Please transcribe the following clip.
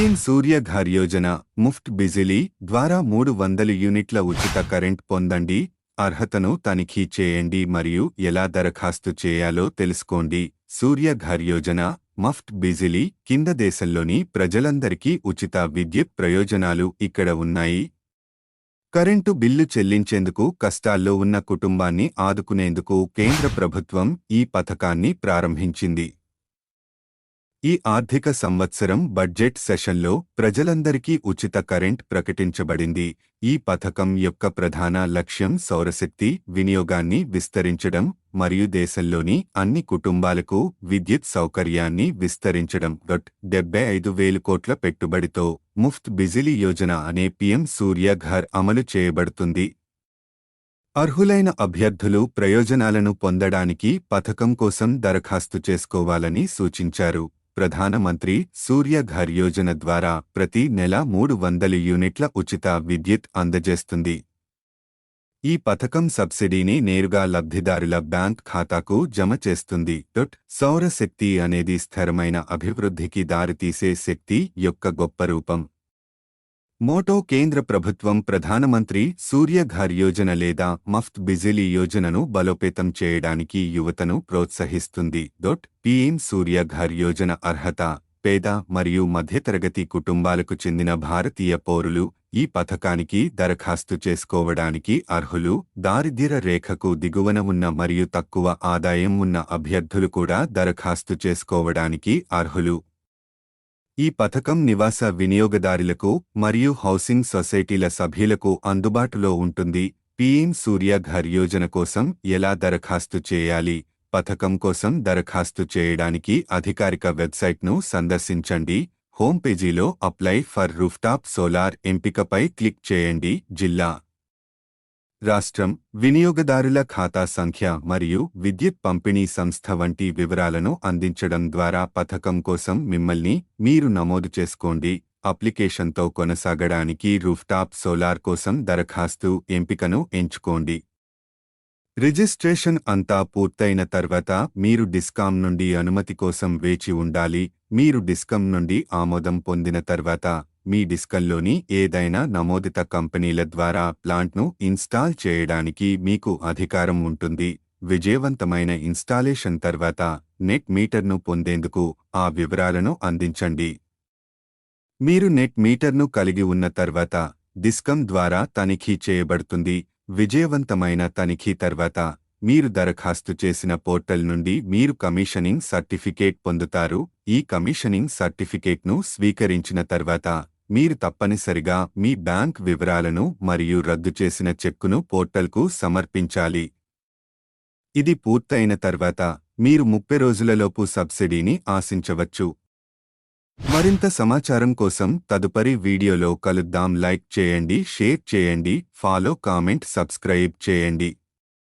PM సూర్య ఘర్ యోజన ముఫ్ట్ బిజిలీ ద్వారా 300 యూనిట్ల ఉచిత కరెంట్ పొందండి. అర్హతను తనిఖీ చేయండి మరియు ఎలా దరఖాస్తు చేయాలో తెలుసుకోండి. సూర్య ఘర్ యోజన మఫ్ట్ బిజిలీ కింద దేశంలోని ప్రజలందరికీ ఉచిత విద్యుత్ ప్రయోజనాలు ఇక్కడ ఉన్నాయి. కరెంటు బిల్లు చెల్లించేందుకు కష్టాల్లో ఉన్న కుటుంబాన్ని ఆదుకునేందుకు కేంద్ర ప్రభుత్వం ఈ పథకాన్ని ప్రారంభించింది. ఈ ఆర్థిక సంవత్సరం బడ్జెట్ సెషన్లో ప్రజలందరికీ ఉచిత కరెంట్ ప్రకటించబడింది. ఈ పథకం యొక్క ప్రధాన లక్ష్యం సౌరశక్తి వినియోగాన్ని విస్తరించడం మరియు దేశంలోని అన్ని కుటుంబాలకు విద్యుత్ సౌకర్యాన్ని విస్తరించడం. 75,000 కోట్ల పెట్టుబడితో ముఫ్త్ బిజిలీ యోజన అనే పీఎం సూర్య ఘర్ అమలు చేయబడుతుంది. అర్హులైన అభ్యర్థులు ప్రయోజనాలను పొందడానికి పథకం కోసం దరఖాస్తు చేసుకోవాలని సూచించారు. ప్రధానమంత్రి సూర్య ఘర్ యోజన ద్వారా ప్రతి నెల 300 యూనిట్ల ఉచిత విద్యుత్ అందజేస్తుంది. ఈ పథకం సబ్సిడీని నేరుగా లబ్ధిదారుల బ్యాంక్ ఖాతాకు జమ చేస్తుంది. సౌర శక్తి అనేది స్థిరమైన అభివృద్ధికి దారితీసే శక్తి యొక్క గొప్ప రూపం. మోటో కేంద్ర ప్రభుత్వం ప్రధానమంత్రి సూర్య ఘర్ యోజన లేదా మఫ్త్ బిజిలీ యోజనను బలోపేతం చేయడానికి యువతను ప్రోత్సహిస్తుంది. పీఎం సూర్య ఘర్ యోజన అర్హత పేద మరియు మధ్యతరగతి కుటుంబాలకు చెందిన భారతీయ పౌరులు ఈ పథకానికి దరఖాస్తు చేసుకోవడానికి అర్హులు. దారిద్ర్య రేఖకు దిగువన ఉన్న మరియు తక్కువ ఆదాయం ఉన్న అభ్యర్థులు కూడా దరఖాస్తు చేసుకోవడానికి అర్హులు. ఈ పథకం నివాస వినియోగదారులకు మరియు హౌసింగ్ సొసైటీల సభ్యులకు అందుబాటులో ఉంటుంది. పీఎం సూర్య ఘర్ యోజన కోసం ఎలా దరఖాస్తు చేయాలి? పథకం కోసం దరఖాస్తు చేయడానికి అధికారిక వెబ్సైట్ను సందర్శించండి. హోమ్ పేజీలో అప్లై ఫర్ రూఫ్టాప్ సోలార్ ఎంపికపై క్లిక్ చేయండి. జిల్లా, రాష్ట్రం, వినియోగదారుల ఖాతా సంఖ్య మరియు విద్యుత్ పంపిణీ సంస్థ వంటి వివరాలను అందించడం ద్వారా పథకం కోసం మిమ్మల్ని మీరు నమోదు చేసుకోండి. అప్లికేషన్తో కొనసాగడానికి రూఫ్టాప్ సోలార్ కోసం దరఖాస్తు ఎంపికను ఎంచుకోండి. రిజిస్ట్రేషన్ అంతా పూర్తయిన తర్వాత మీరు డిస్కామ్ నుండి అనుమతి కోసం వేచి ఉండాలి. మీరు డిస్కమ్ నుండి ఆమోదం పొందిన తర్వాత మీ డిస్కంలోని ఏదైనా నమోదిత కంపెనీల ద్వారా ప్లాంట్ను ఇన్స్టాల్ చేయడానికి మీకు అధికారం ఉంటుంది. విజయవంతమైన ఇన్స్టాలేషన్ తర్వాత నెట్ మీటర్ను పొందేందుకు ఆ వివరాలను అందించండి. మీరు నెట్ మీటర్ను కలిగి ఉన్న తర్వాత డిస్కమ్ ద్వారా తనిఖీ చేయబడుతుంది. విజయవంతమైన తనిఖీ తర్వాత మీరు దరఖాస్తు చేసిన పోర్టల్ నుండి మీరు కమిషనింగ్ సర్టిఫికేట్ పొందుతారు. ఈ కమిషనింగ్ సర్టిఫికేట్ను స్వీకరించిన తర్వాత మీరు తప్పనిసరిగా మీ బ్యాంక్ వివరాలను మరియు రద్దు చేసిన చెక్కును పోర్టల్కు సమర్పించాలి. ఇది పూర్తయిన తర్వాత మీరు 30 రోజులలోపు సబ్సిడీని ఆశించవచ్చు. మరింత సమాచారం కోసం తదుపరి వీడియోలో కలుద్దాం. లైక్ చేయండి, షేర్ చేయండి, ఫాలో, కామెంట్, సబ్స్క్రైబ్ చేయండి.